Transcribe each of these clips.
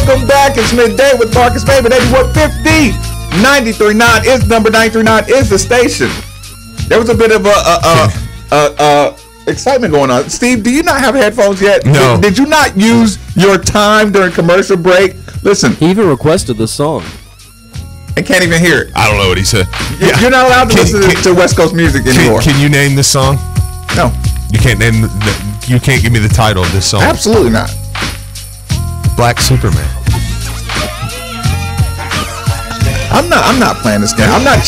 Welcome back. It's midday with Marcus Babe at 8150. 93.9 is number 93.9 is the station. There was a bit of excitement going on. Steve, do you not have headphones yet? No. Did you not use your time during commercial break? Listen. He even requested the song. And can't even hear it. I don't know what he said. You're not allowed to listen to West Coast music anymore. Can you name this song? No. You can't name. You can't give me the title of this song. Absolutely not. Black Superman. I'm not playing this game. I'm not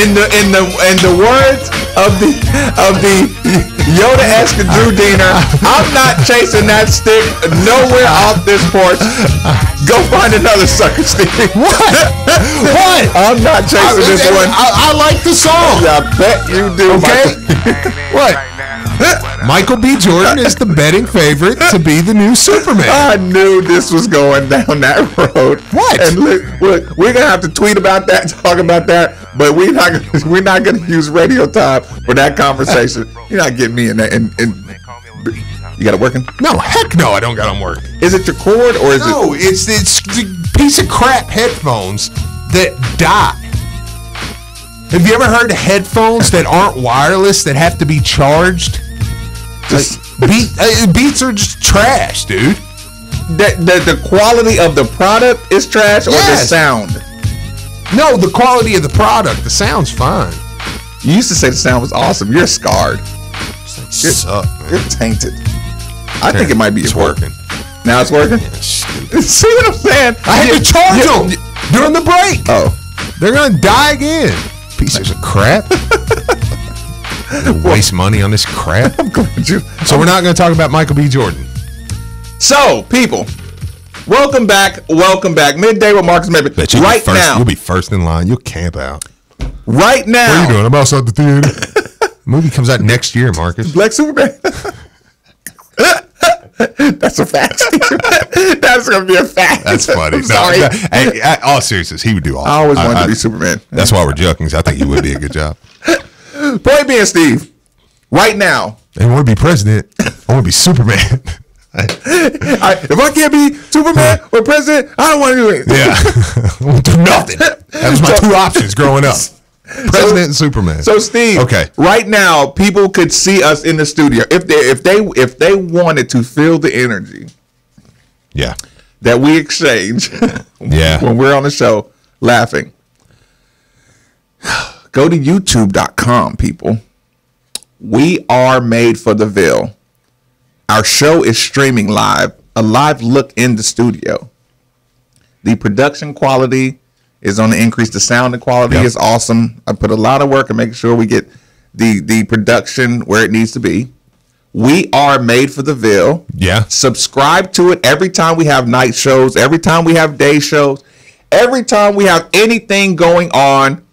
in the words of the Yoda-esque Drew Diener. I'm not chasing that stick nowhere off this porch. Go find another sucker, Steve. What? I'm not chasing this one. I like the song. I bet you do. Okay. What? Michael B. Jordan is the betting favorite to be the new Superman. I knew this was going down that road. What? And look, we're gonna have to tweet about that, talk about that, but we're not gonna use radio time for that conversation. You're not getting me in that. And you got it working? No, heck no, I don't got them working. Is it your cord or is it? No, it's the piece of crap headphones that die. Have you ever heard of headphones that aren't wireless that have to be charged? Beats are just trash, dude. The quality of the product is trash or the sound? No, the quality of the product. The sound's fine. You used to say the sound was awesome. You're scarred. You're tainted. I think it might be working. Now it's working? Yeah, see what I'm saying? I had to charge them during the break. Oh. They're going to die again. Pieces of crap. Waste money on this crap. I'm glad you. So we're not going to talk about Michael B. Jordan. So, people, welcome back. Midday with Marcus Maybe. Right now. You'll be first in line. You'll camp out. Right now. What are you doing? I'm outside the theater. The movie comes out next year, Marcus. Black Superman. That's a fact. That's going to be a fact. That's funny. I'm sorry. Hey, all seriousness, he would do awesome. I always wanted to be Superman. That's why we're joking. I think you would be a good job. Point being, Steve, right now. I want to be president. I want to be Superman. If I can't be Superman or president, I don't want to do it. Yeah. I won't do nothing. That was my two options growing up. President and Superman. So, Steve, okay. Right now, people could see us in the studio. If they wanted to feel the energy that we exchange when we're on the show laughing, go to youtube.com, people. We are made for the Ville. Our show is streaming live, a live look in the studio. The production quality is on the increase. The sound quality is awesome. I put a lot of work in making sure we get the production where it needs to be. We are made for the Ville. Yeah. Subscribe to it every time we have night shows, every time we have day shows, every time we have anything going on.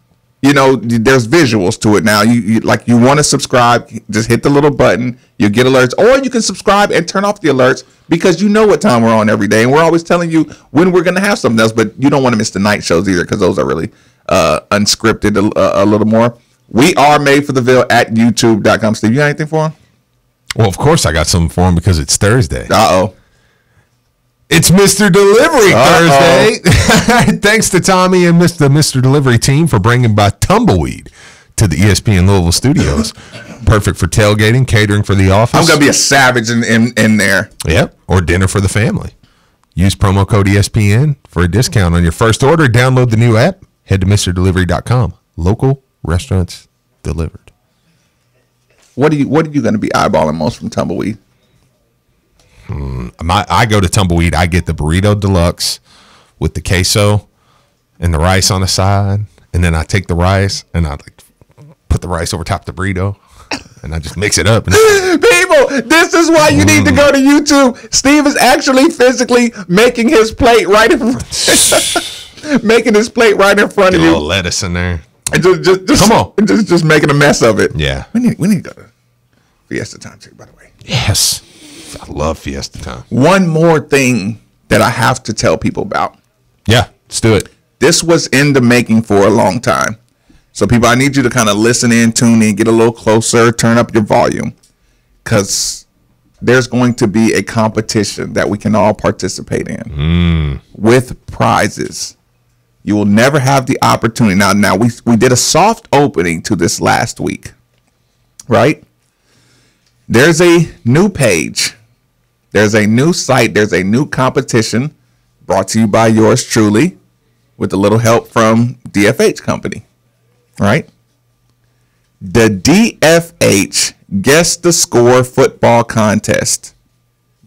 You know, there's visuals to it now. You want to subscribe, just hit the little button. You'll get alerts. Or you can subscribe and turn off the alerts because you know what time we're on every day. And we're always telling you when we're going to have something else. But you don't want to miss the night shows either because those are really unscripted a little more. We are made for the Ville at youtube.com. Steve, you got anything for him? Well, of course I got something for him because it's Thursday. Uh-oh. It's Mr. Delivery Thursday. Thanks to Tommy and the Mr. Delivery team for bringing by Tumbleweed to the ESPN Louisville studios. Perfect for tailgating, catering for the office. I'm going to be a savage in there. Yep, or dinner for the family. Use promo code ESPN for a discount on your first order. Download the new app. Head to MrDelivery.com. Local restaurants delivered. What are you going to be eyeballing most from Tumbleweed? I go to Tumbleweed. I get the burrito deluxe with the queso and the rice on the side, and then I take the rice and I put the rice over top the burrito, and I just mix it up. People, this is why you need to go to YouTube. Steve is actually physically making his plate right in making his plate right in front of you. A little lettuce in there. And just come on, just making a mess of it. Yeah, we need to go to Fiesta Time too. By the way, yes. I love Fiesta Time. One more thing that I have to tell people about. Yeah, let's do it. This was in the making for a long time. So people, I need you to kind of listen in, tune in, get a little closer, turn up your volume. Because there's going to be a competition that we can all participate in with prizes. You will never have the opportunity. Now we did a soft opening to this last week, right? There's a new page. There's a new site. There's a new competition brought to you by yours truly with a little help from DFH Company, right? The DFH Guess the Score Football Contest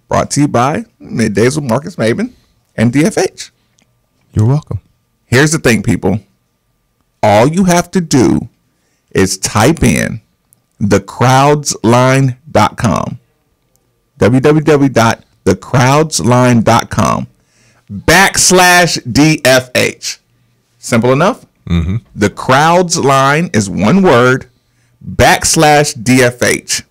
brought to you by Middays with Marcus Maven and DFH. You're welcome. Here's the thing, people. All you have to do is type in thecrowdsline.com, www.thecrowdsline.com/DFH. Simple enough? Mm-hmm. The Crowds Line is one word, /DFH.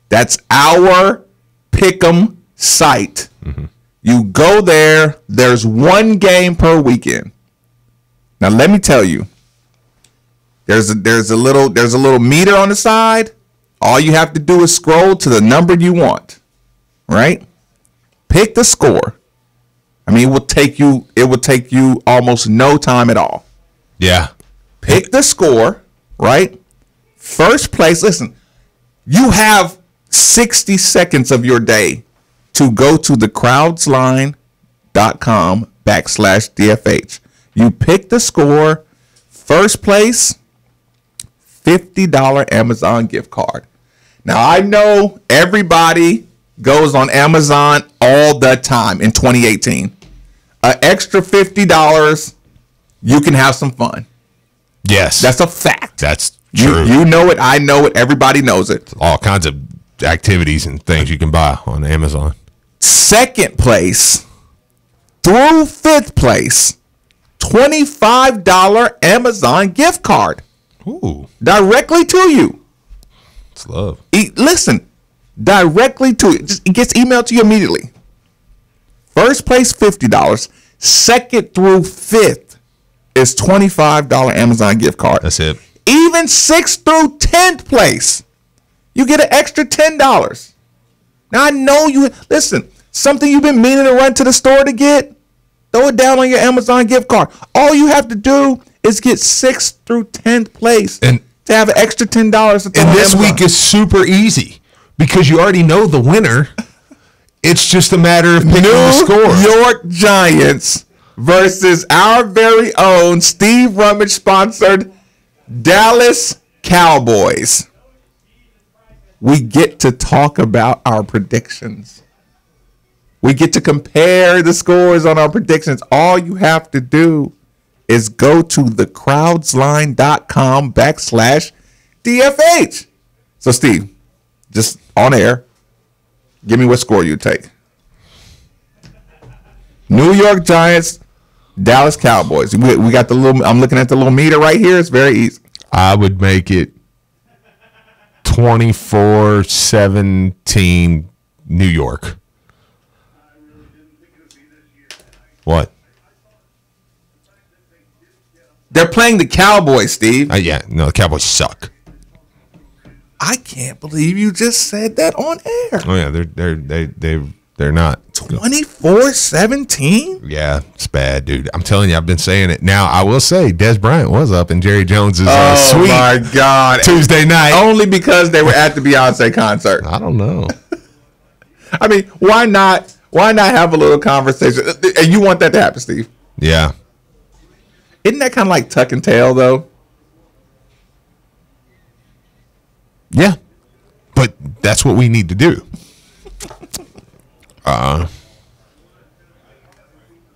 That's our Pick'em site. Mm-hmm. You go there. There's one game per weekend. Now let me tell you, there's a little meter on the side. All you have to do is scroll to the number you want. Right? Pick the score. I mean, it will take you almost no time at all. Yeah. Pick the score, right? First place. Listen, you have 60 seconds of your day to go to thecrowdsline.com/DFH. You pick the score. First place, $50 Amazon gift card. Now, I know everybody goes on Amazon all the time in 2018. An extra $50, you can have some fun. Yes. That's a fact. That's true. You know it. I know it. Everybody knows it. All kinds of activities and things you can buy on Amazon. Second place through fifth place, $25 Amazon gift card. Ooh. Directly to you. It's love. Listen, directly to you. It gets emailed to you immediately. First place, $50. Second through fifth is $25 Amazon gift card. That's it. Even 6th through 10th place, you get an extra $10. Now, I know you, listen, something you've been meaning to run to the store to get, throw it down on your Amazon gift card. All you have to do is get 6th through 10th place and to have an extra $10 to throw And on this Amazon. week is super easy because you already know the winner. It's just a matter of picking the score. New York Giants versus our very own Steve Rummage sponsored Dallas Cowboys. We get to talk about our predictions. We get to compare the scores on our predictions. All you have to do is go to thecrowdsline.com/DFH. So, Steve, just on air, give me what score you take. New York Giants, Dallas Cowboys. We got the little, I'm looking at the little meter right here. It's very easy. I would make it 24-17 New York. What? They're playing the Cowboys, Steve. Yeah, no, the Cowboys suck. I can't believe you just said that on air. Oh yeah, they're not 24-17. Yeah, it's bad, dude. I'm telling you, I've been saying it. Now I will say, Des Bryant was up in Jerry Jones's suite. Oh my God! Tuesday night, only because they were at the Beyonce concert. I don't know. I mean, why not? Why not have a little conversation? And you want that to happen, Steve? Yeah. Isn't that kind of like tuck and tail, though? Yeah, but that's what we need to do.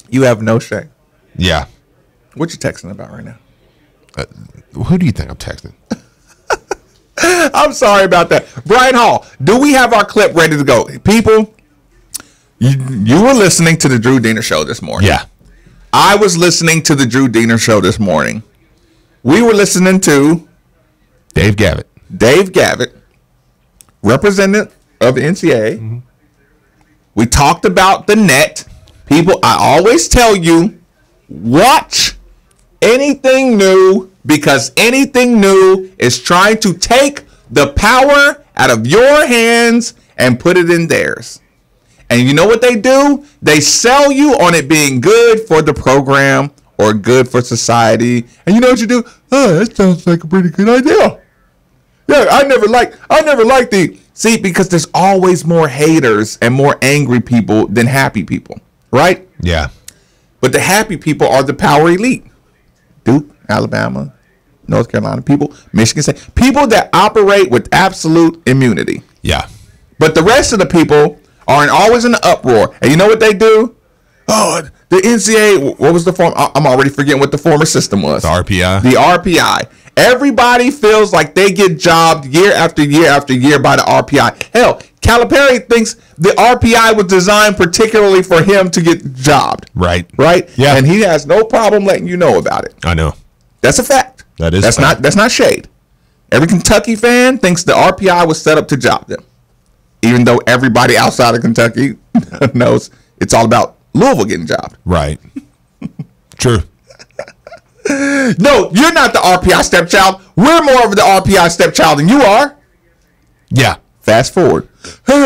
You have no shame. Yeah. What you texting about right now? Who do you think I'm texting? I'm sorry about that. Brian Hall, do we have our clip ready to go? People, you were listening to the Drew Diener Show this morning. Yeah. I was listening to the Drew Diener Show this morning. We were listening to Dave Gavitt, representative of the NCAA. Mm-hmm. We talked about the net. People, I always tell you, watch anything new, because anything new is trying to take the power out of your hands and put it in theirs. And you know what they do? They sell you on it being good for the program or good for society. And you know what you do? Oh, that sounds like a pretty good idea. Yeah, I never liked the... See, because there's always more haters and more angry people than happy people, right? Yeah. But the happy people are the power elite. Duke, Alabama, North Carolina people, Michigan State. People that operate with absolute immunity. Yeah. But the rest of the people are always in an uproar. And you know what they do? Oh, the NCAA, what was the form? I'm already forgetting what the former system was. The RPI. The RPI. Everybody feels like they get jobbed year after year after year by the RPI. Hell, Calipari thinks the RPI was designed particularly for him to get jobbed. Right. Right? Yeah. And he has no problem letting you know about it. I know. That's a fact. That's not shade. Every Kentucky fan thinks the RPI was set up to job them. Even though everybody outside of Kentucky knows it's all about Louisville getting jobbed. Right. True. No, you're not the RPI stepchild. We're more of the RPI stepchild than you are. Yeah. Fast forward. Hey,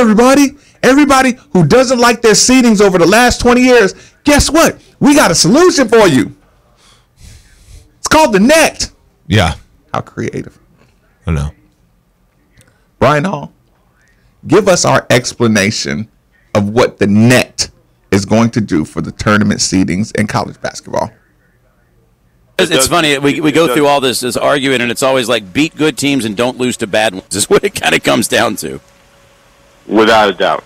everybody who doesn't like their seedings over the last 20 years, guess what? We got a solution for you. It's called the net. Yeah. How creative. I know. Brian Hall, give us our explanation of what the net is going to do for the tournament seedings in college basketball. It's funny. We go through all this arguing, and it's always like beat good teams and don't lose to bad ones. Is what it kind of comes down to. Without a doubt.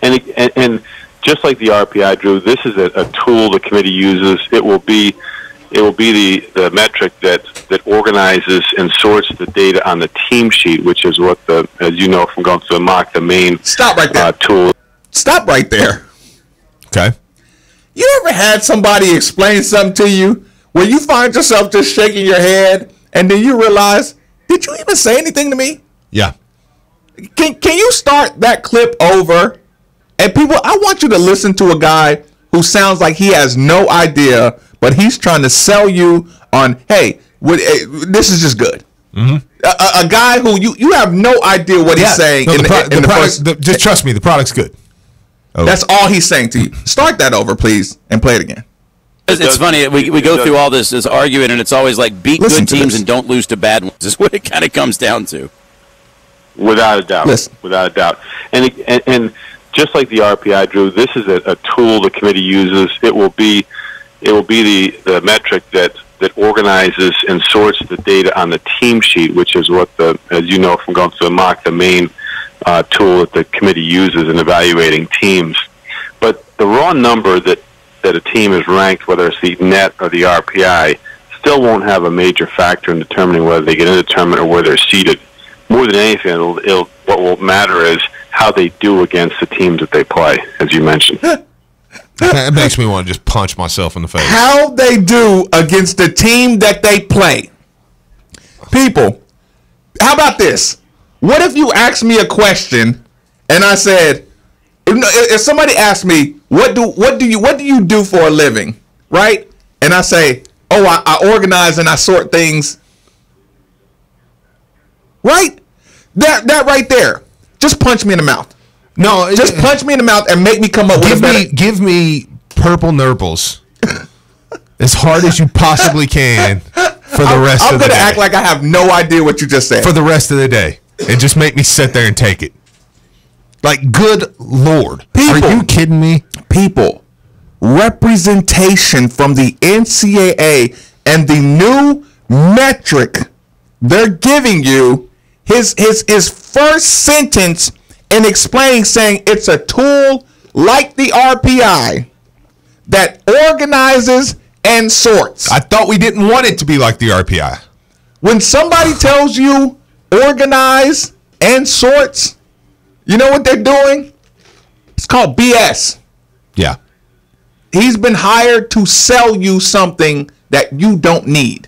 And just like the RPI, Drew, this is a tool the committee uses. It will be the metric that organizes and sorts the data on the team sheet, which is what as you know from going through the mock, the main Stop right there. Tool. Stop right there. Okay. You ever had somebody explain something to you where you find yourself just shaking your head and then you realize, did you even say anything to me? Yeah. Can you start that clip over? And people, I want you to listen to a guy who sounds like he has no idea, but he's trying to sell you on, hey, this is just good. Mm-hmm. A guy who you have no idea what he's saying. No, just trust me, the product's good. Oh. That's all he's saying to you. Start that over, please, and play it again. It's funny. We go through all this arguing, and it's always like beat good teams and don't lose to bad ones. Is what it kind of comes down to. Without a doubt. Without a doubt. And just like the RPI, Drew, this is a tool the committee uses. It will be the metric that organizes and sorts the data on the team sheet, which is what as you know from going through the mock, the main tool that the committee uses in evaluating teams. But the raw number that a team is ranked, whether it's the net or the RPI, still won't have a major factor in determining whether they get into the tournament or where they're seated. More than anything, what will matter is how they do against the teams that they play, as you mentioned. That makes me want to just punch myself in the face. How they do against the team that they play. People, how about this? What if you asked me a question and I said, if somebody asked me, what do you do for a living, right? And I say, oh, I organize and I sort things. Right? That right there. Just punch me in the mouth. No, just punch me in the mouth and make me come up with a better. Give me purple nurples as hard as you possibly can for the rest of the day. I'm going to act like I have no idea what you just said. For the rest of the day. And just make me sit there and take it. Like, good Lord. People, are you kidding me? People, representation from the NCAA and the new metric they're giving you, his first sentence in explaining, saying it's a tool like the RPI that organizes and sorts. I thought we didn't want it to be like the RPI. When somebody tells you organize and sorts, you know what they're doing? It's called BS. Yeah. He's been hired to sell you something that you don't need.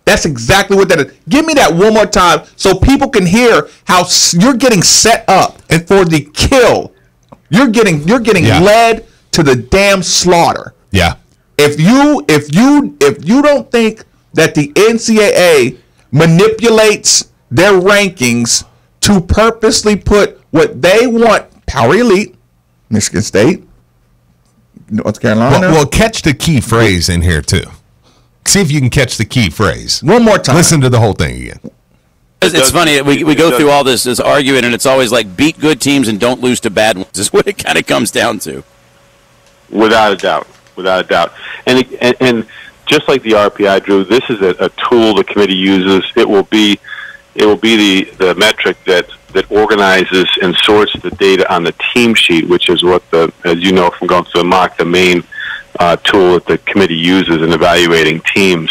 That's exactly what that is. Give me that one more time so people can hear how you're getting set up and for the kill. You're getting led to the damn slaughter. Yeah. If you don't think that the NCAA manipulates their rankings to to purposely put what they want, Power Elite, Michigan State, North Carolina. Well, catch the key phrase in here, too. See if you can catch the key phrase. One more time. Listen to the whole thing again. It's funny. We go through all this arguing, and it's always like beat good teams and don't lose to bad ones is what it kind of comes down to. Without a doubt. Without a doubt. And just like the RPI, Drew, this is a tool the committee uses. It will be the metric that organizes and sorts the data on the team sheet, which is what as you know from going through the mock, the main tool that the committee uses in evaluating teams.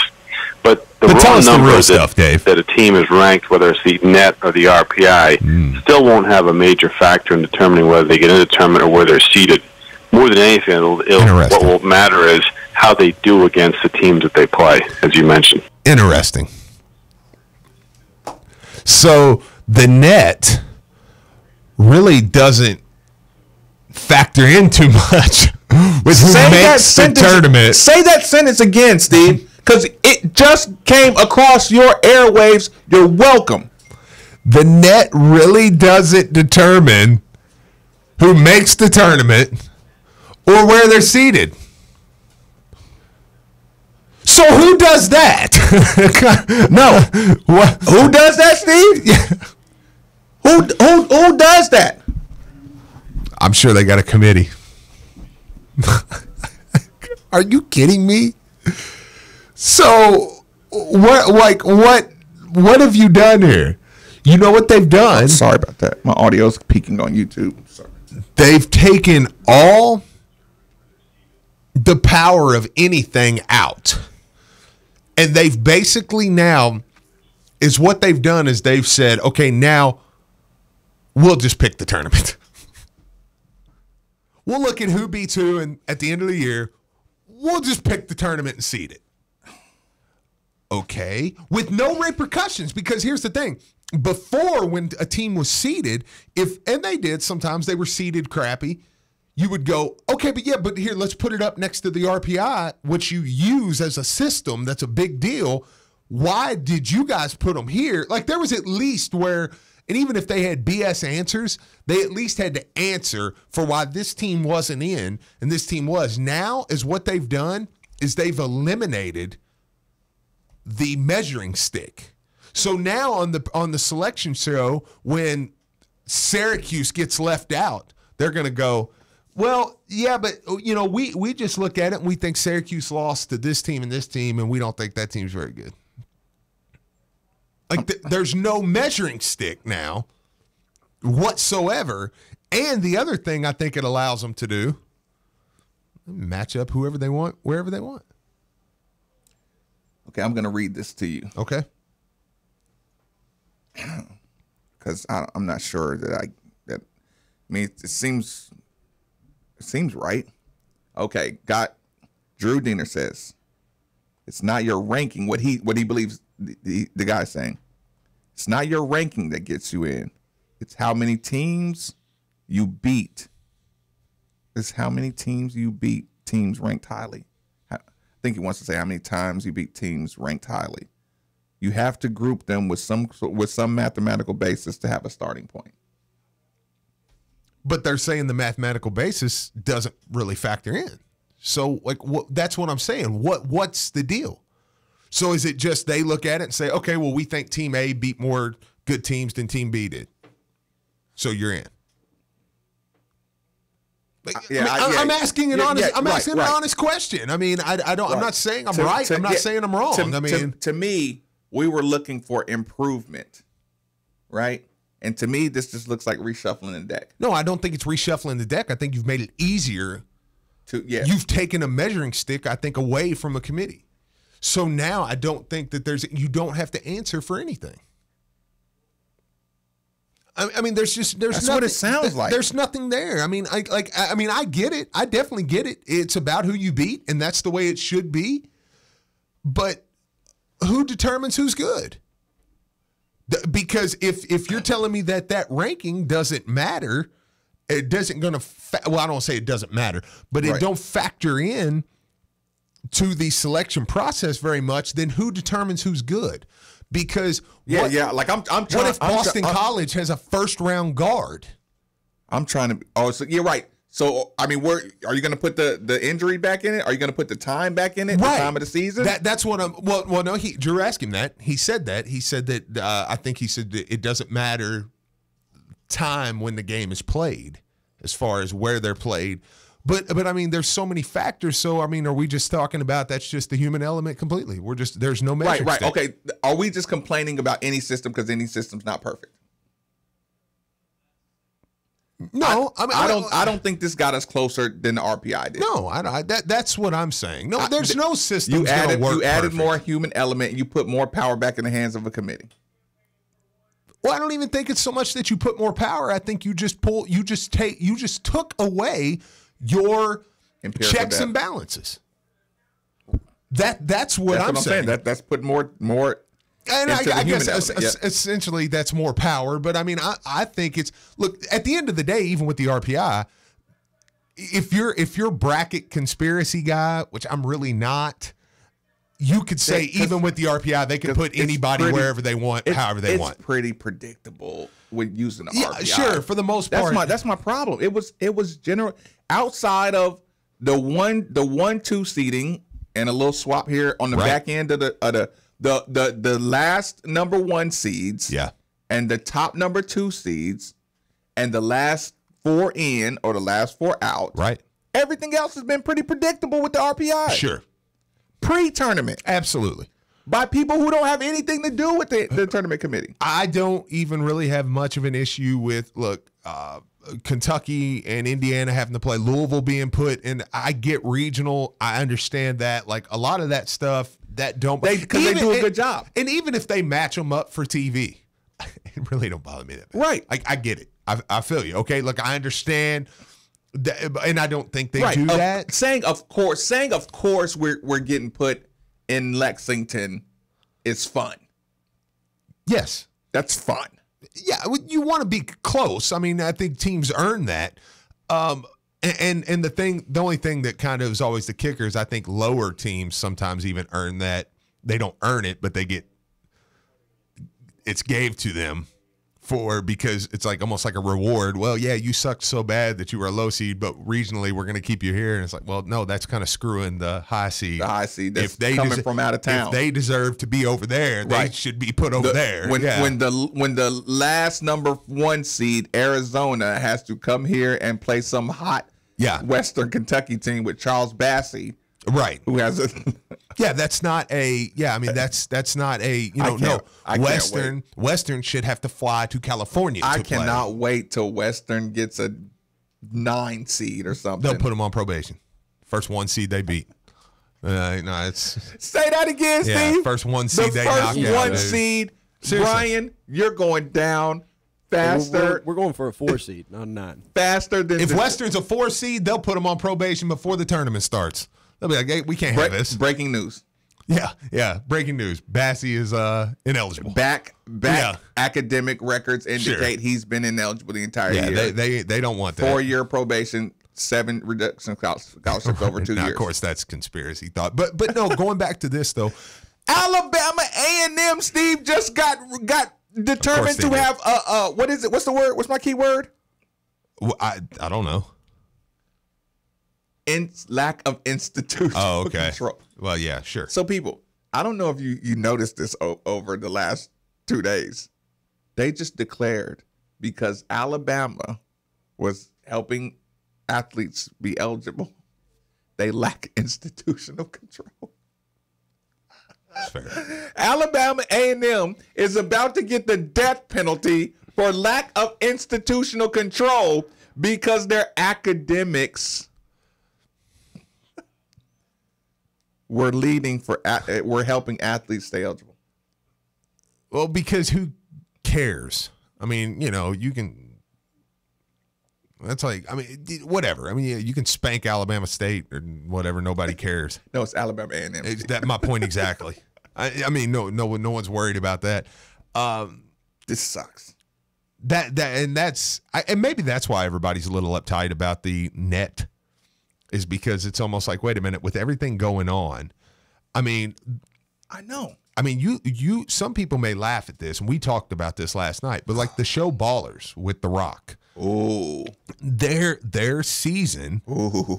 But the raw number that a team is ranked, whether it's the net or the RPI, still won't have a major factor in determining whether they get into the tournament or where they're seated. More than anything, what will matter is how they do against the teams that they play, as you mentioned. Interesting. So the net really doesn't factor in too much with who makes the tournament. Say that sentence again, Steve, because it just came across your airwaves. You're welcome. The net really doesn't determine who makes the tournament or where they're seated. So who does that? No. What? Who does that, Steve? Yeah. Who does that? I'm sure they got a committee. Are you kidding me? So what have you done here? You know what they've done? Sorry about that. My audio's peaking on YouTube. Sorry. They've taken all the power of anything out. And they've basically now is what they've done is they've said, okay, now we'll just pick the tournament. We'll look at who beats who, and at the end of the year, we'll just pick the tournament and seed it. Okay, with no repercussions, because here's the thing. Before, when a team was seeded, and they did, sometimes they were seeded crappy, you would go, okay, but here, let's put it up next to the RPI, which you use as a system. That's a big deal. Why did you guys put them here? Like, there was at least where, and even if they had BS answers, they at least had to answer for why this team wasn't in and this team was. Now, is what they've done is they've eliminated the measuring stick. So now on the selection show, when Syracuse gets left out, they're going to go, well, yeah, but you know, we just look at it and we think Syracuse lost to this team and this team, and we don't think that team's very good. Like there's no measuring stick now whatsoever. And the other thing I think it allows them to do, match up whoever they want, wherever they want. Okay, I'm going to read this to you. Okay. Because I'm not sure that I mean, it seems right. Okay, Drew Diener says it's not your ranking. What he believes the guy's saying. It's not your ranking that gets you in. It's how many teams you beat. It's how many teams you beat. Teams ranked highly. I think he wants to say how many times you beat teams ranked highly. You have to group them with some mathematical basis to have a starting point. But they're saying the mathematical basis doesn't really factor in. So, like, that's what I'm saying. What's the deal? So is it just they look at it and say, okay, well, we think Team A beat more good teams than Team B did, so you're in? I'm asking an honest question. I mean, I don't. Right. I'm not saying I'm right. I'm not saying I'm wrong. To me, we were looking for improvement, right? And to me, this just looks like reshuffling the deck. No, I don't think it's reshuffling the deck. I think you've made it easier. You've taken a measuring stick, I think, away from a committee. So now I don't think that you don't have to answer for anything. I mean, there's that's nothing, what it sounds like. There's nothing there. I mean, I get it. I definitely get it. It's about who you beat, and that's the way it should be. But who determines who's good? Because if you're telling me that ranking doesn't matter, it doesn't going to. Well, I don't say it doesn't matter, but it don't factor in to the selection process very much. Then who determines who's good? Because like I'm trying. What if Boston College has a first-round guard? I'm trying to. Oh, so you're right. So I mean, where are you going to put the injury back in it? Are you going to put the time back in it? Right. The time of the season. That's what I'm. Well, no. Drew asked him that. He said that. He said that. I think he said that it doesn't matter time when the game is played, as far as where they're played. But I mean, there's so many factors. So I mean, are we just talking about that's just the human element completely? There's no metrics. Right. Okay. Are we just complaining about any system because any system's not perfect? No, I don't think this got us closer than the RPI did. No, that's what I'm saying. No, there's no system. You added more human element. And you put more power back in the hands of a committee. Well, I don't even think it's so much that you put more power. I think you just took away your checks and balances. That's what I'm saying. That's put more. And I guess essentially that's more power. But I mean, I think look, at the end of the day, even with the RPI, if you're bracket conspiracy guy, which I'm really not, you could say even with the RPI, they can put anybody wherever they want, however they want. It's pretty predictable with using the RPI. Sure, for the most part. That's my problem. It was general outside of the 1-2 seeding and a little swap here on the back end of the last number 1 seeds, and the top number 2 seeds, and the last 4 in or the last 4 out. Right. Everything else has been pretty predictable with the RPI. Sure. Pre-tournament. Absolutely. By people who don't have anything to do with the tournament committee. I don't even really have much of an issue with, Kentucky and Indiana having to play, Louisville being put in. I get regional. I understand that. Like a lot of that stuff that because they do a good job. And even if they match them up for TV, it really don't bother me that bad. Right. I get it. I feel you. Okay. Look, I understand. And I don't think they do that. Saying of course we're getting put in Lexington is fun. Yes. That's fun. Yeah, you want to be close. I mean, I think teams earn that. And the only thing that kind of is always the kicker is I think lower teams sometimes even earn that. They don't earn it, but it's gave to them because it's like almost like a reward. Well, yeah, you sucked so bad that you were a low seed, but regionally we're going to keep you here. And it's like, well, no, that's kind of screwing the high seed. The high seed that's coming from out of town. If they deserve to be over there, they should be put over there. When the last number 1 seed, Arizona, has to come here and play some hot Western Kentucky team with Charles Bassey. Right. Who has a that's not a that's not a Western should have to fly to California. I cannot wait till Western gets a 9 seed or something. They'll put them on probation. First 1 seed they beat. No, it's say that again, Steve. First 1 seed they knocked out. First 1 seed, seriously. Brian, you're going down faster. We're going for a 4 seed, not a 9. Faster than if Western's a 4 seed, they'll put them on probation before the tournament starts. They'll be like, hey, we can't have this. Breaking news. Yeah. Breaking news. Bassey is ineligible. Back academic records indicate he's been ineligible the entire year. They don't want that. 4-year probation, 7 reduction scholarships over 2 years. Of course, that's conspiracy thought. But no, going back to this though, Alabama A&M, Steve, just got determined to have what is it? What's the word? What's my key word? Well, I don't know. Lack of institutional control. Well, yeah, sure. So people, I don't know if you noticed this over the last 2 days. They just declared because Alabama was helping athletes be eligible, they lack institutional control. That's fair. Alabama A&M is about to get the death penalty for lack of institutional control because their academics were we're helping athletes stay eligible. Well, because who cares? I mean, you can. That's like, I mean, whatever. I mean, you can spank Alabama State or whatever. Nobody cares. No, it's Alabama A&M. That's my point exactly. I mean, no one's worried about that. This sucks. And maybe that's why everybody's a little uptight about the net. Is because it's almost like, wait a minute, with everything going on, I mean, I know. I mean, some people may laugh at this, and we talked about this last night, but like the show Ballers with The Rock. Oh, their season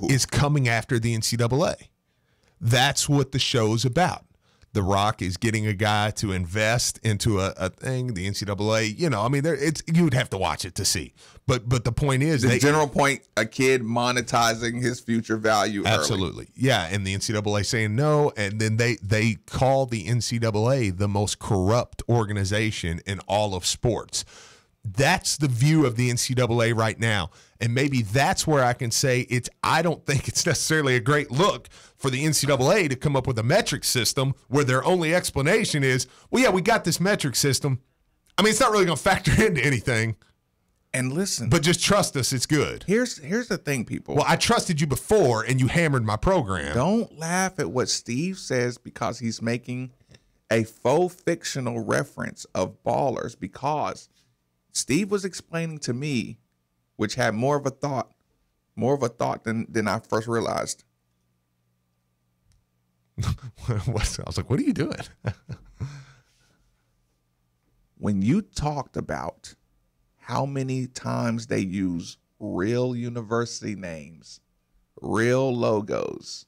is coming after the NCAA. That's what the show's about. The Rock is getting a guy to invest into a thing. The NCAA, I mean, you would have to watch it to see. But the point is, the general point: a kid monetizing his future value. Absolutely, early. Yeah. And the NCAA saying no, and then they call the NCAA the most corrupt organization in all of sports. That's the view of the NCAA right now. And maybe that's where I can say I don't think it's necessarily a great look for the NCAA to come up with a metric system where their only explanation is, well, yeah, we got this metric system. I mean, it's not really going to factor into anything. And listen. But just trust us, it's good. Here's the thing, people. Well, I trusted you before and you hammered my program. Don't laugh at what Steve says because he's making a faux fictional reference of Ballers, because Steve was explaining to me, which had more of a thought than I first realized. I was like, what are you doing? When you talked about how many times they use real university names, real logos,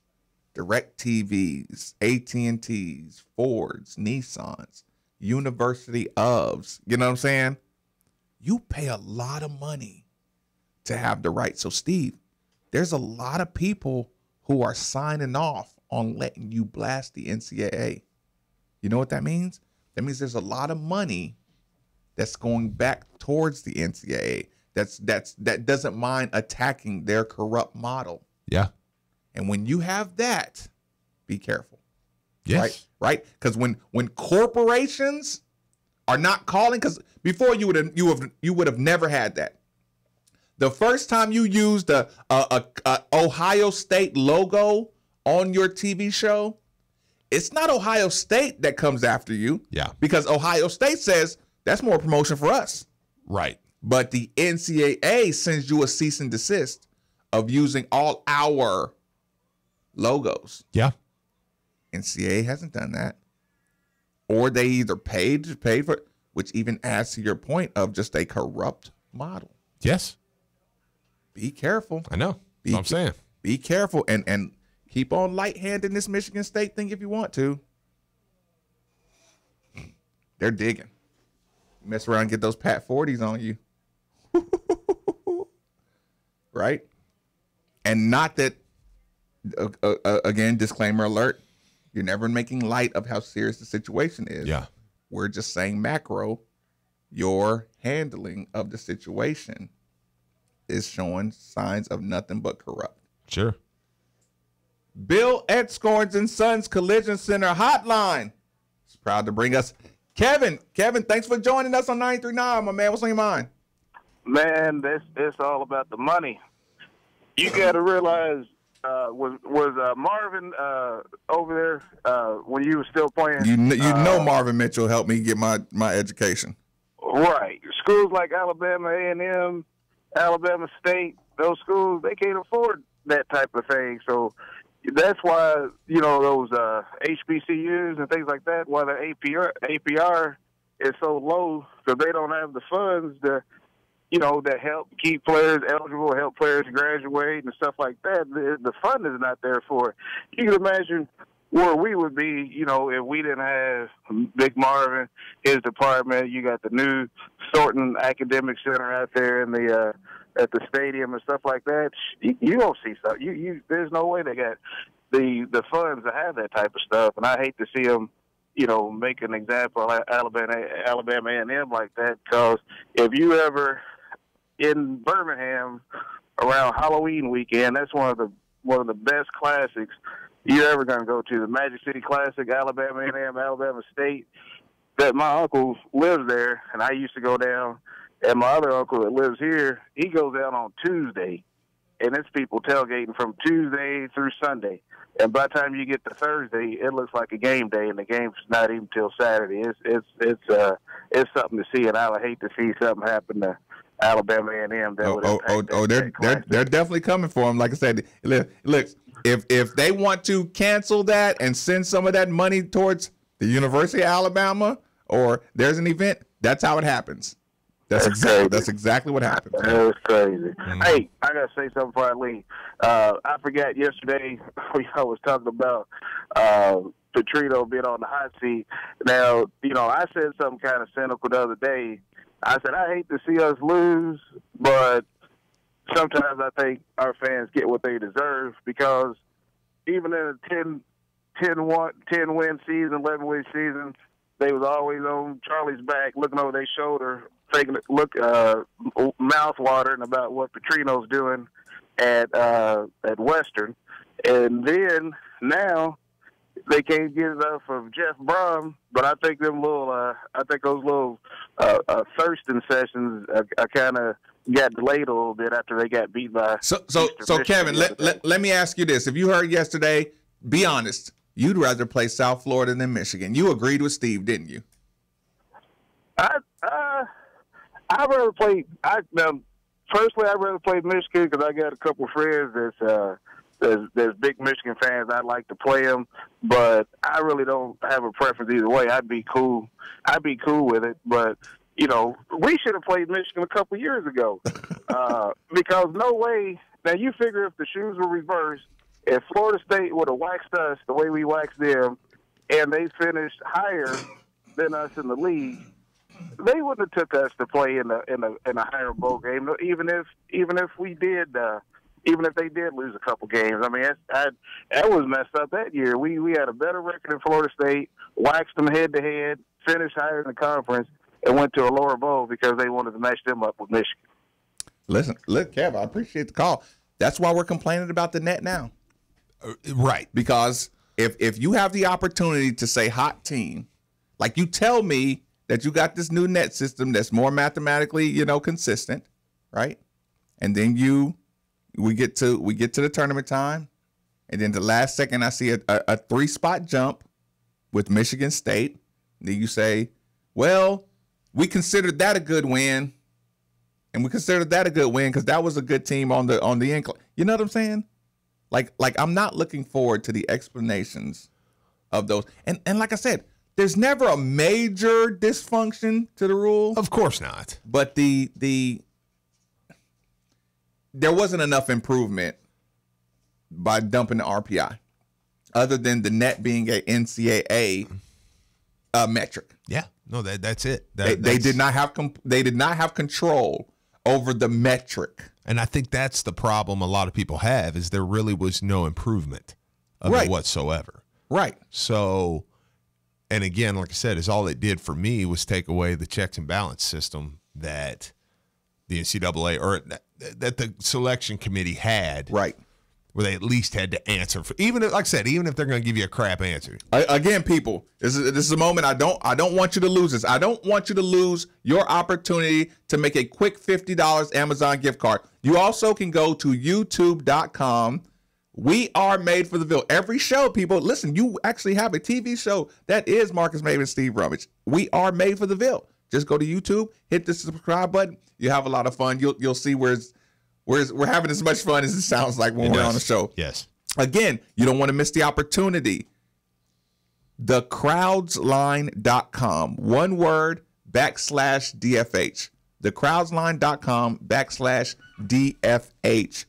DirecTVs, AT&Ts, Fords, Nissans, University ofs, you know what I'm saying? You pay a lot of money to have the right. So, Steve, there's a lot of people who are signing off on letting you blast the NCAA. You know what that means? That means there's a lot of money that's going back towards the NCAA that doesn't mind attacking their corrupt model. Yeah. And when you have that, be careful. Yes. Right? Because when corporations are not calling, because before you would have never had that. The first time you used a Ohio State logo on your TV show, it's not Ohio State that comes after you. Yeah. Because Ohio State says that's more promotion for us. Right. But the NCAA sends you a cease and desist of using all our logos. Yeah. NCAA hasn't done that. Or they either paid for it, which even adds to your point of just a corrupt model. Yes. Be careful. I know. That's what I'm saying. Be careful and keep on light-handing this Michigan State thing if you want to. They're digging. Mess around and get those Pat 40s on you. Right? And not that, again, disclaimer alert, you're never making light of how serious the situation is. Yeah. We're just saying macro, your handling of the situation is showing signs of nothing but corrupt. Sure. Bill Edscorns and Sons Collision Center Hotline is proud to bring us Kevin. Kevin, thanks for joining us on 93.9, my man. What's on your mind? Man, it's all about the money. You got to realize, was Marvin over there when you were still playing? You know Marvin Mitchell helped me get my education. Right. Schools like Alabama A&M, Alabama State, those schools, they can't afford that type of thing. So that's why, those HBCUs and things like that, why the APR is so low, because they don't have the funds that help keep players eligible, help players graduate and stuff like that. The fund is not there for it. You can imagine where we would be, if we didn't have Big Marvin, his department. You got the new Thornton Academic Center out there in the at the stadium and stuff like that. You don't see stuff. There's no way they got the funds to have that type of stuff. And I hate to see them, make an example of Alabama A&M like that, because if you ever in Birmingham around Halloween weekend, that's one of the best classics you're ever going to go to. The Magic City Classic, Alabama A&M, Alabama State. That my uncle lives there, and I used to go down. And my other uncle that lives here, he goes down on Tuesday, and it's people tailgating from Tuesday through Sunday. And by the time you get to Thursday, it looks like a game day, and the game's not even till Saturday. It's something to see, and I would hate to see something happen to Alabama A&M. They're definitely coming for them. Like I said, look, if they want to cancel that and send some of that money towards the University of Alabama or there's an event, that's how it happens. That's exactly what happens. That's crazy. Mm-hmm. Hey, I gotta say something before I leave. I forgot yesterday I was talking about Petrino being on the hot seat. Now, I said something kind of cynical the other day. I said I hate to see us lose, but sometimes I think our fans get what they deserve, because even in a 10-win season, 11-win season, they was always on Charlie's back, looking over their shoulder, mouth watering about what Petrino's doing at Western, and then now they can't get enough of Jeff Brom. But I think those little thirsting sessions are kind of got delayed a little bit after they got beat by. So Kevin, let me ask you this: if you heard yesterday, be honest, you'd rather play South Florida than Michigan. You agreed with Steve, didn't you? I'd rather play. Personally, I'd rather play Michigan because I got a couple of friends that's big Michigan fans. I'd like to play them, but I really don't have a preference either way. I'd be cool with it, but we should have played Michigan a couple of years ago because no way. Now you figure if the shoes were reversed, if Florida State would have waxed us the way we waxed them, and they finished higher than us in the league, they wouldn't have took us to play in a higher bowl game. Even if we did, even if they did lose a couple games. I mean, that was messed up that year. We had a better record in Florida State, waxed them head to head, finished higher in the conference, and went to a lower bowl because they wanted to match them up with Michigan. Listen, look, Kev, I appreciate the call. That's why we're complaining about the net now. Right. Because if you have the opportunity to say hot team, like you tell me that you got this new net system that's more mathematically, consistent, right? And then we get to the tournament time, and then the last second I see a 3-spot jump with Michigan State. And then you say, well, we considered that a good win, and we considered that a good win because that was a good team on the incline. You know what I'm saying? Like I'm not looking forward to the explanations of those. And like I said, there's never a major dysfunction to the rule. Of course not. But there wasn't enough improvement by dumping the RPI, other than the net being a NCAA metric. Yeah, no, that's it. They did not have control over the metric, and I think that's the problem a lot of people have, is there really was no improvement of it whatsoever. Right. So. And again, like I said, is all it did for me was take away the checks and balance system that the NCAA or that the selection committee had, right? Where they at least had to answer for, even if, like I said, even if they're going to give you a crap answer. Again, people, this is a moment I don't want you to lose this. I don't want you to lose your opportunity to make a quick $50 Amazon gift card. You also can go to YouTube.com. We are made for the Ville. Every show, people, listen, you actually have a TV show that is Marcus Maven and Steve Rummage. We are made for the Ville. Just go to YouTube, hit the subscribe button. You have a lot of fun. You'll see we're having as much fun as it sounds like when we're on the show. Yes. Again, you don't want to miss the opportunity. Thecrowdsline.com. One word, /DFH. Thecrowdsline.com /DFH.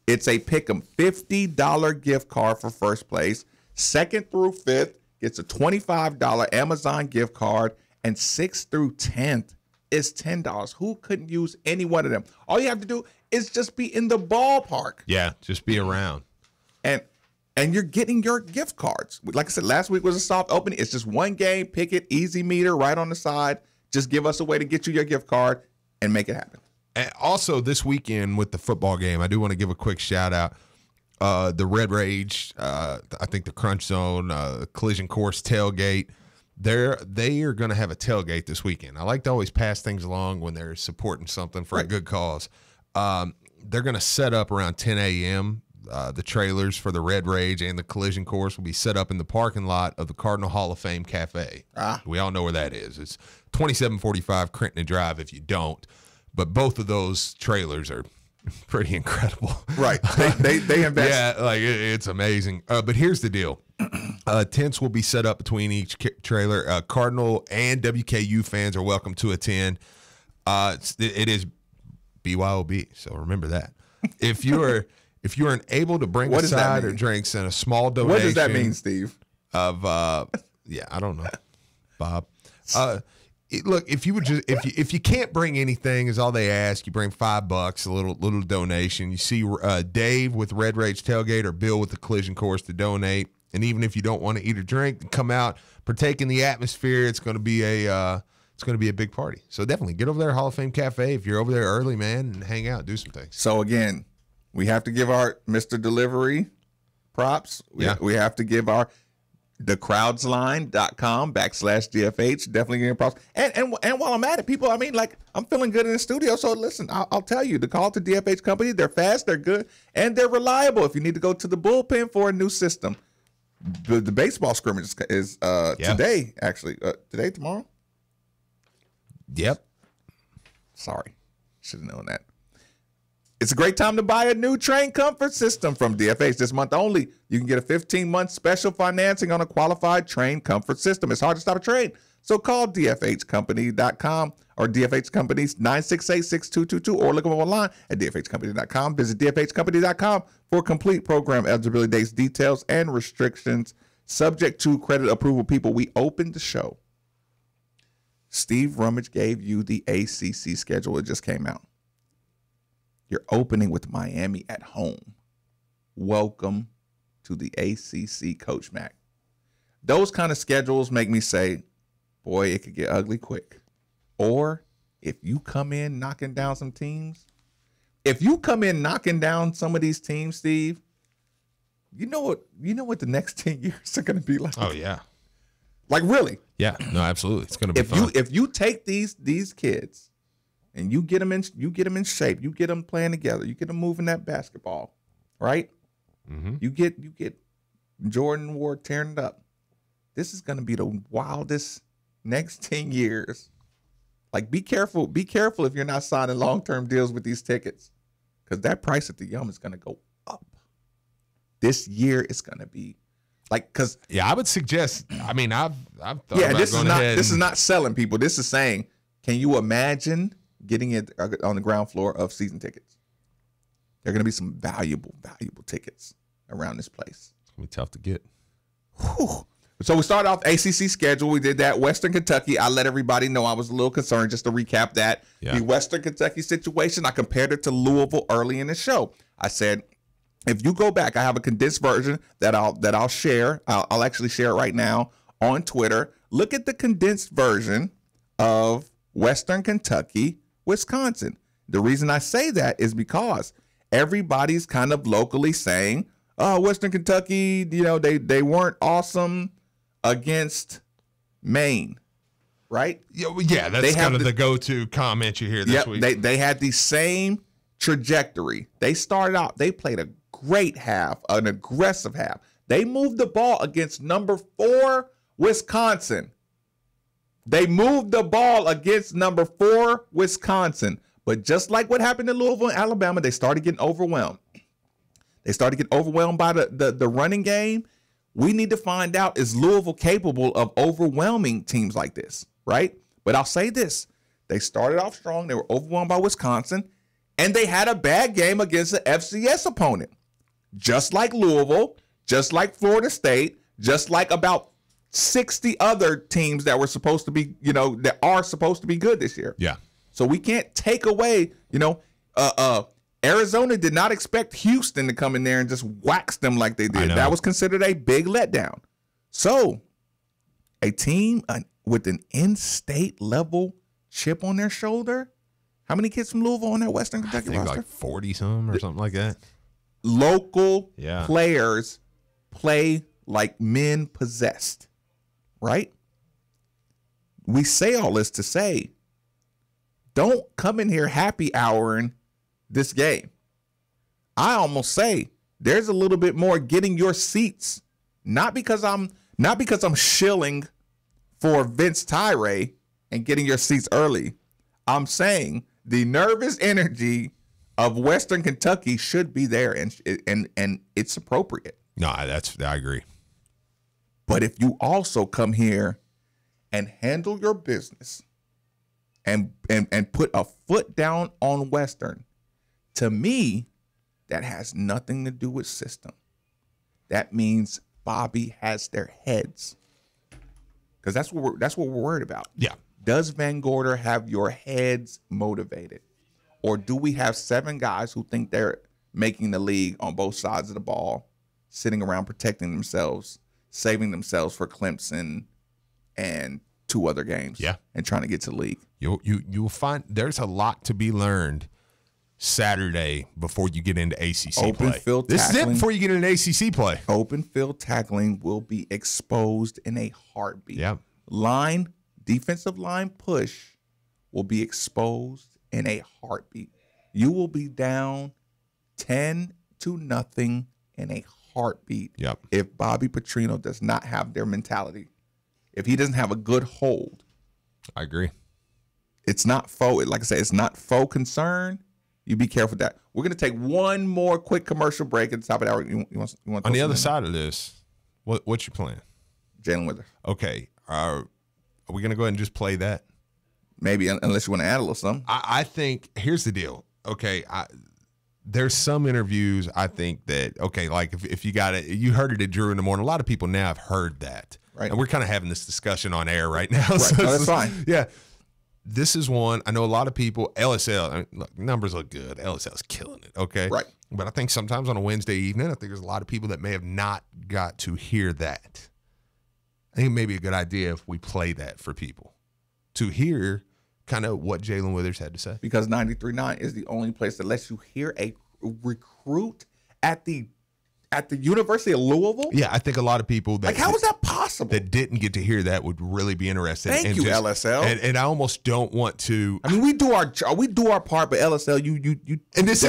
It's a pick'em $50 gift card for first place. Second through fifth gets a $25 Amazon gift card, and 6th through 10th is $10. Who couldn't use any one of them? All you have to do is just be in the ballpark. Yeah, just be around. And you're getting your gift cards. Like I said, last week was a soft opening. It's just one game, pick it, easy meter right on the side. Just give us a way to get you your gift card and make it happen. And also, this weekend with the football game, I do want to give a quick shout out. The Red Rage, I think the Crunch Zone, Collision Course tailgate. They are going to have a tailgate this weekend. I like to always pass things along when they're supporting something for a good cause. They're going to set up around 10 a.m. The trailers for the Red Rage and the Collision Course will be set up in the parking lot of the Cardinal Hall of Fame Cafe. We all know where that is. It's 2745 Crenton Drive if you don't. But both of those trailers are pretty incredible. Right. They invest. Yeah, like it's amazing. But here's the deal. Tents will be set up between each trailer. Cardinal and WKU fans are welcome to attend. It is BYOB, so remember that. If you are unable to bring a side or drinks and a small donation, what does that mean, Steve? Of I don't know, Bob. Look, if you can't bring anything, is all they ask. You bring $5, a little donation. You see Dave with Red Rage Tailgate or Bill with the Collision Course to donate. And even if you don't want to eat or drink, come out, partake in the atmosphere. It's going to be a big party. So definitely get over there, Hall of Fame Cafe. If you're over there early, man, and hang out, do some things. So again, we have to give our Mr. Delivery props. We have to give our thecrowdsline.com/DFH. Definitely getting props. And while I'm at it, people, I mean, like, I'm feeling good in the studio. So listen, I'll tell you, the call to DFH company, they're fast, they're good, and they're reliable. If you need to go to the bullpen for a new system, the baseball scrimmage is today, actually. Today, tomorrow? Yep. Sorry. Should have known that. It's a great time to buy a new train comfort system from DFH. This month only, you can get a 15-month special financing on a qualified train comfort system. It's hard to stop a train. So call DFHcompany.com or DFH Companies 968-6222 or look them up online at DFHcompany.com. Visit DFHcompany.com for complete program eligibility dates, details, and restrictions. Subject to credit approval. People, we opened the show. Steve Rummage gave you the ACC schedule. It just came out. You're opening with Miami at home. Welcome to the ACC, Coach Mac. Those kind of schedules make me say, boy, it could get ugly quick. Or if you come in knocking down some teams, if you come in knocking down some of these teams, Steve, you know what the next 10 years are going to be like? Oh, yeah. Like, really? Yeah, no, absolutely. It's going to be fun. If you take these kids and you get them in shape, you get them playing together, you get them moving that basketball, right? Mm-hmm. You get Jordan Ward tearing it up. This is going to be the wildest next 10 years. Like, be careful if you're not signing long-term deals with these tickets, because that price at the Yum is going to go up. This year is going to be like, because I would suggest. I mean, I've thought about this is not selling people. This is saying, can you imagine getting it on the ground floor of season tickets? There are going to be some valuable tickets around this place. It's going to be tough to get. Whew. So we started off ACC schedule. We did that. Western Kentucky. I let everybody know I was a little concerned, just to recap that. Yeah. The Western Kentucky situation, I compared it to Louisville early in the show. I said, if you go back, I have a condensed version that I'll share. I'll actually share it right now on Twitter. Look at the condensed version of Western Kentucky, Wisconsin. The reason I say that is because everybody's kind of locally saying, oh, Western Kentucky, they weren't awesome against Maine, right? Yeah, that's kind of the go-to comment you hear this week. They had the same trajectory. They started out, they played a great half, an aggressive half. They moved the ball against number 4 Wisconsin. They moved the ball against number 4 Wisconsin. But just like what happened in Louisville and Alabama, they started getting overwhelmed. They started getting overwhelmed by the running game. We need to find out, is Louisville capable of overwhelming teams like this, right? But I'll say this. They started off strong. They were overwhelmed by Wisconsin. And they had a bad game against an FCS opponent. Just like Louisville, just like Florida State, just like about 60 other teams that were supposed to be, that are supposed to be good this year. Yeah. So we can't take away, Arizona did not expect Houston to come in there and just wax them like they did. That was considered a big letdown. So a team with an in-state level chip on their shoulder. How many kids from Louisville on that Western Kentucky roster? Like 40-some or something like that. Local players play like men possessed, right? We say all this to say, don't come in here happy houring this game. I almost say there's a little bit more getting your seats, not because I'm shilling for Vince Tyree and getting your seats early. I'm saying the nervous energy of Western Kentucky should be there, and it's appropriate. No, I agree. But if you also come here and handle your business and put a foot down on Western, to me, that has nothing to do with system. That means Bobby has their heads. Because that's what we're worried about. Yeah. Does Van Gorder have your heads motivated? Or do we have 7 guys who think they're making the league on both sides of the ball, sitting around protecting themselves, saving themselves for Clemson and 2 other games, and trying to get to the league? You'll find there's a lot to be learned Saturday before you get into ACC open play. Field this tackling, is it before you get into ACC play. Open field tackling will be exposed in a heartbeat. Yeah. Defensive line push will be exposed in a heartbeat. You will be down 10-0 in a heartbeat. Yep. If Bobby Petrino does not have their mentality, if he doesn't have a good hold. I agree. It's not faux. Like I said, it's not faux concern. You be careful with that. We're going to take one more quick commercial break at the top of the hour. You want on the other side of this, what's your plan? Jalen Withers. Okay. Are we going to go ahead and just play that? Maybe, unless you want to add a little something. I think, here's the deal. Okay. There's some interviews, I think that, okay, like if you got it, you heard it at Drew in the morning. A lot of people now have heard that. Right. And we're kind of having this discussion on air right now. Right. So no, that's fine. Yeah. This is one, I know a lot of people, LSL, I mean, look, numbers look good. LSL's killing it, okay? Right. But I think sometimes on a Wednesday evening, I think there's a lot of people that may have not got to hear that. I think it may be a good idea if we play that for people to hear kind of what Jalen Withers had to say. Because 93.9 is the only place that lets you hear a recruit at the University of Louisville. Yeah, I think a lot of people that how is that possible? That didn't get to hear that would really be interested. Thank you, LSL. And I almost don't want to. I mean, we do our part, but LSL, you. And this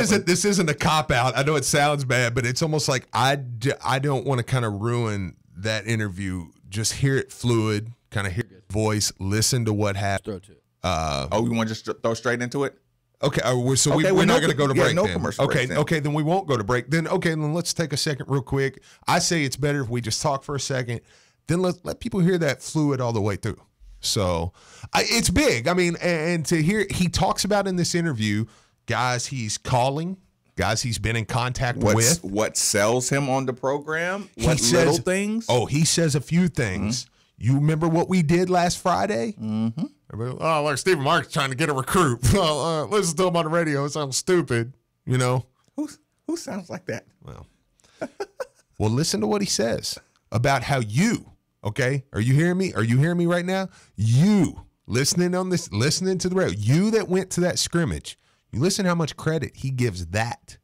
isn't a cop out. I know it sounds bad, but it's almost like I don't want to kind of ruin that interview. Just hear it fluid, kind of hear his voice, listen to what happened. Throw to it. We want to just throw straight into it? Okay, we're not going to go to break. No then. commercial breaks. Okay, then we won't go to break. Then let's take a second real quick. I say it's better if we just talk for a second. Then let people hear that fluid all the way through. So it's big. I mean, and to hear he talks about in this interview, guys he's calling, guys he's been in contact with. What sells him on the program? Little things? Oh, he says a few things. Mm-hmm. You remember what we did last Friday? Mm-hmm. Oh, like Stephen Mark's trying to get a recruit. Well, listen to him on the radio. It sounds stupid, you know. Who sounds like that? Well, listen to what he says about how you. Okay, are you hearing me? Are you hearing me right now? You listening to the radio. You that went to that scrimmage. You listen to how much credit he gives that,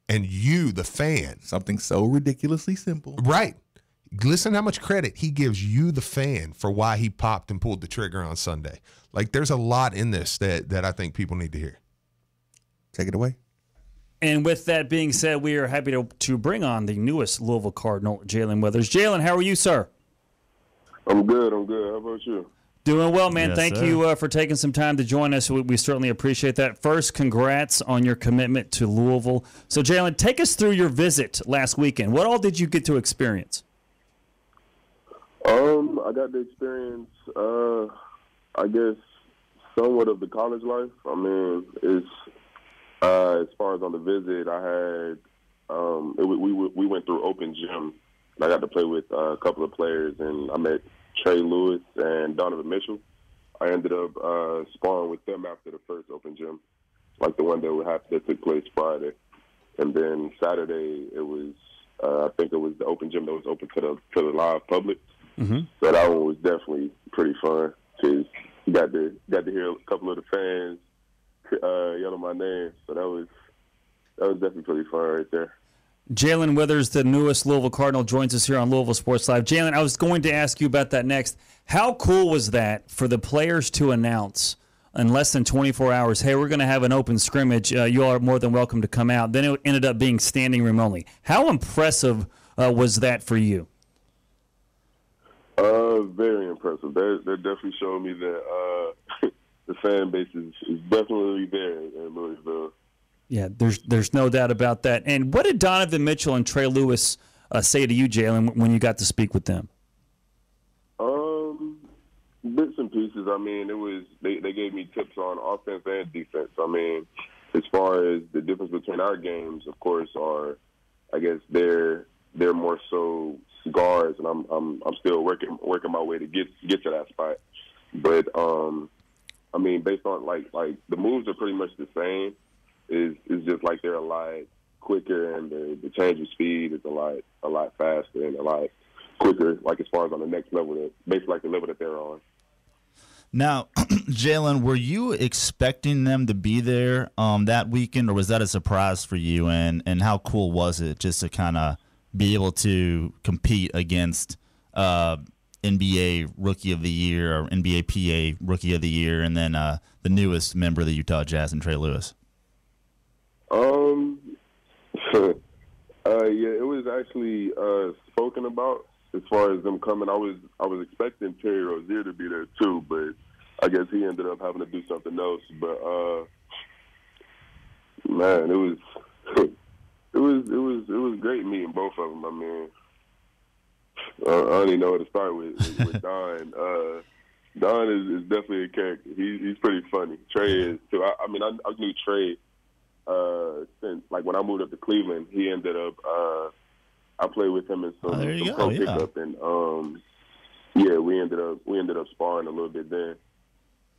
and you, the fan. Something so ridiculously simple, right? Listen how much credit he gives you, the fan, for why he popped and pulled the trigger on Sunday. Like, there's a lot in this that I think people need to hear. Take it away. And with that being said, we are happy to bring on the newest Louisville Cardinal, Jalen Withers. Jalen, how are you, sir? I'm good. How about you? Doing well, man. Yes, Thank sir. you for taking some time to join us. We certainly appreciate that. First, congrats on your commitment to Louisville. So, Jalen, take us through your visit last weekend. What all did you get to experience? I got to experience, I guess, somewhat of the college life. I mean, it's as far as on the visit, I had we went through open gym. And I got to play with a couple of players, and I met Trey Lewis and Donovan Mitchell. I ended up sparring with them after the first open gym, like the one that took place Friday. And then Saturday, it was I think it was the open gym that was open to the live public. Mm-hmm. So that one was definitely pretty fun because you got to hear a couple of the fans yelling my name. So that was definitely pretty fun right there. Jalen Withers, the newest Louisville Cardinal, joins us here on Louisville Sports Live. Jalen, I was going to ask you about that next. How cool was that for the players to announce in less than 24 hours, hey, we're going to have an open scrimmage. You all are more than welcome to come out. Then it ended up being standing room only. How impressive was that for you? Very impressive. That definitely showed me that the fan base is definitely there in Louisville. Yeah, there's no doubt about that. And what did Donovan Mitchell and Trey Lewis say to you, Jalen, when you got to speak with them? Bits and pieces. I mean, they gave me tips on offense and defense. I mean, as far as the difference between our games, of course, are I guess they're more so guards, and I'm still working my way to get to that spot. But I mean, based on like the moves are pretty much the same. It's just like they're a lot quicker, and the change of speed is a lot faster and a lot quicker. Like as far as on the next level, basically like the level that they're on. Now, Jalen, were you expecting them to be there that weekend, or was that a surprise for you? And how cool was it just to kind of be able to compete against NBA Rookie of the Year or NBA PA Rookie of the Year, and then the newest member of the Utah Jazz and Trey Lewis? Yeah, it was actually spoken about as far as them coming. I was expecting Terry Rozier to be there too, but I guess he ended up having to do something else. But man, it was great meeting both of them. I mean, I don't even know where to start with Don. Don is definitely a character. He's pretty funny. Trey is too. I mean, I knew Trey since like when I moved up to Cleveland. He ended up. I played with him in some pickup, and yeah, we ended up sparring a little bit then.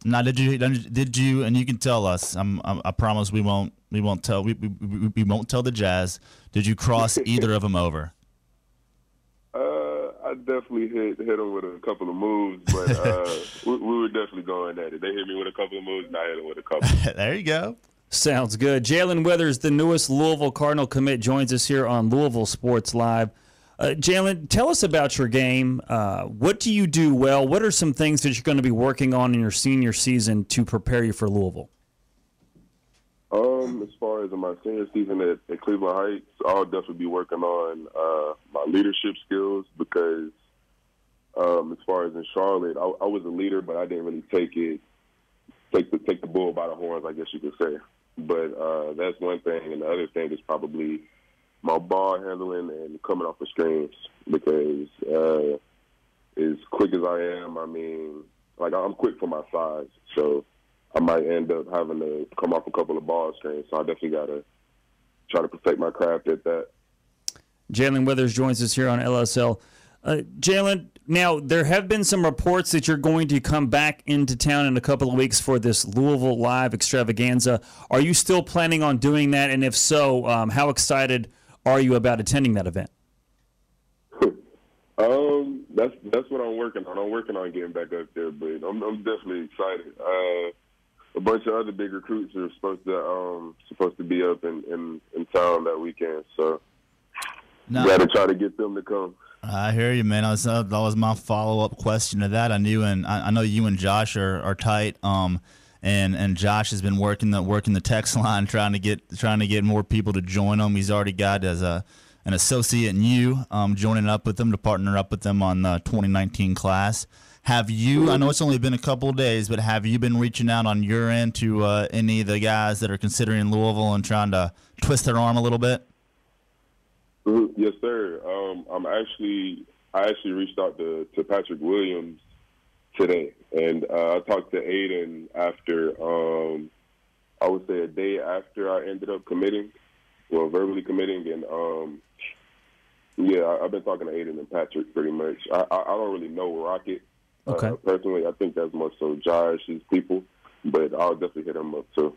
Now, did you? And you can tell us. I promise we won't tell. We won't tell the Jazz. Did you cross either of them over? I definitely hit them with a couple of moves, but we were definitely going at it. They hit me with a couple of moves, and I hit them with a couple. There you go. Sounds good. Jalen Withers, the newest Louisville Cardinal commit, joins us here on Louisville Sports Live. Jalen, tell us about your game. What do you do well? What are some things that you're going to be working on in your senior season to prepare you for Louisville? As far as in my senior season at Cleveland Heights, I'll definitely be working on my leadership skills because as far as in Charlotte, I was a leader, but I didn't really take the bull by the horns, I guess you could say. But that's one thing, and the other thing is probably my ball handling and coming off the screens because as quick as I am, I mean, like I'm quick for my size, so I might end up having to come off a couple of ball screens. So I definitely got to try to perfect my craft at that. Jalen Withers joins us here on LSL. Jalen, now there have been some reports that you're going to come back into town in a couple of weeks for this Louisville Live extravaganza. Are you still planning on doing that? And if so, how excited are you about attending that event? That's what I'm working on. I'm working on getting back up there, but I'm definitely excited. A bunch of other big recruits are supposed to be up in town that weekend, so got to try to get them to come. I hear you, man. That was my follow-up question to that. I know you and Josh are tight. And Josh has been working the text line, trying to get more people to join him. He's already got as an associate in you, joining up with them to partner up with them on the 2019 class. Have you? I know it's only been a couple of days, but have you been reaching out on your end to any of the guys that are considering Louisville and trying to twist their arm a little bit? Yes, sir. I actually reached out to Patrick Williams today, and I talked to Aiden after, I would say a day after I ended up committing, well, verbally committing, and yeah, I've been talking to Aiden and Patrick pretty much. I don't really know Rocket. Okay. Personally, I think that's more so Josh's people, but I'll definitely hit him up too.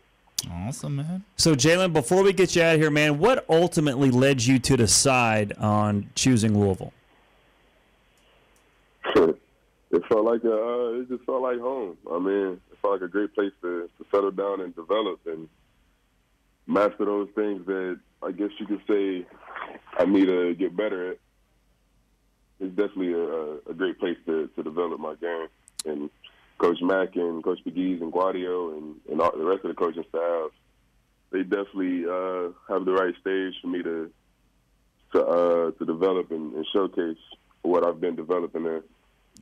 Awesome, man. So, Jalen, before we get you out of here, man, what ultimately led you to decide on choosing Louisville? It felt like it just felt like home. I mean, it felt like a great place to settle down and develop and master those things that I guess you could say I need to get better at. It's definitely a great place to develop my game. And Coach Mack and Coach McGee's and Guadio and all, the rest of the coaching staff, they definitely have the right stage for me to develop and showcase what I've been developing there.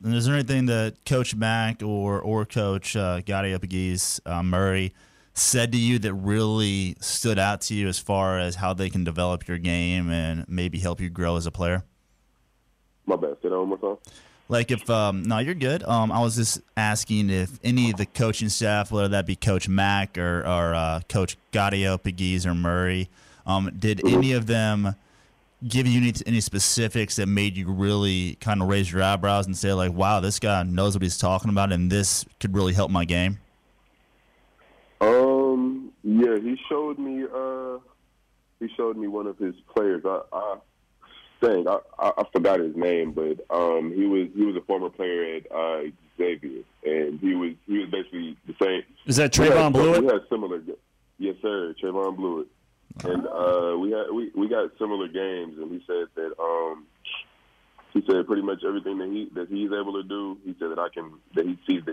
And is there anything that Coach Mack or Coach Guadio, McGee's, Murray said to you that really stood out to you as far as how they can develop your game and maybe help you grow as a player? My bad. Say that one more time. Like if no, you're good. I was just asking if any of the coaching staff, whether that be Coach Mack or Coach Gaudio, Pegues, or Murray, did any of them give you any specifics that made you really kind of raise your eyebrows and say like, "Wow, this guy knows what he's talking about, and this could really help my game"? Yeah, he showed me one of his players. I forgot his name, but he was a former player at Xavier, and he was basically the same. Is that Trayvon Blewett? We had similar, yes sir, Trayvon Blewett, and we got similar games, and he said that he said pretty much everything that he's able to do. He said that he sees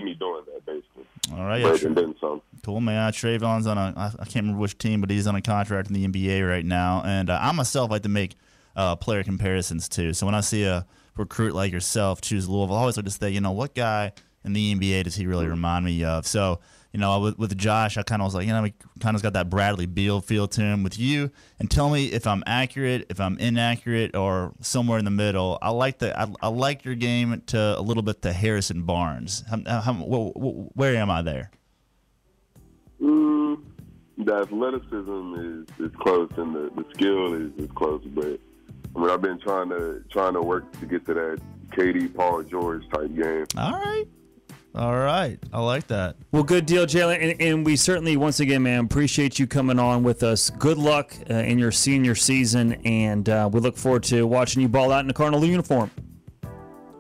me doing that basically. All right, and then some. Cool, man. Trayvon's on I can't remember which team, but he's on a contract in the NBA right now, and I myself like to make player comparisons too. So when I see a recruit like yourself choose Louisville, I always like to say, you know, what guy in the NBA does he really remind me of? So, you know, with Josh, I kind of was like, you know, he kind of got that Bradley Beal feel to him. With you, and tell me if I'm accurate, if I'm inaccurate, or somewhere in the middle. I like your game to a little bit to Harrison Barnes. Where am I there? The athleticism is close, and the skill is close, but I mean, I've been trying to work to get to that KD, Paul George type game. All right. I like that. Well, good deal, Jalen. And we certainly, once again, man, appreciate you coming on with us. Good luck in your senior season, and we look forward to watching you ball out in a Cardinal uniform.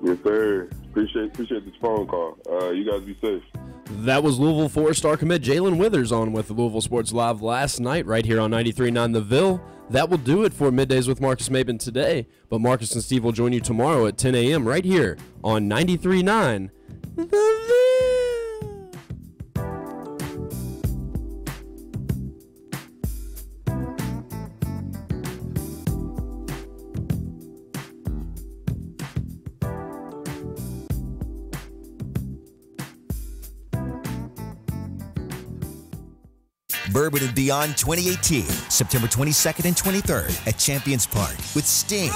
Yes, sir. Appreciate this phone call. You guys be safe. That was Louisville four-star commit Jalen Withers on with Louisville Sports Live last night right here on 93.9 The Ville. That will do it for Middays with Marcus Maben today, but Marcus and Steve will join you tomorrow at 10 a.m. right here on 93.9 The Ville. Bourbon and Beyond 2018, September 22nd and 23rd at Champions Park with Sting,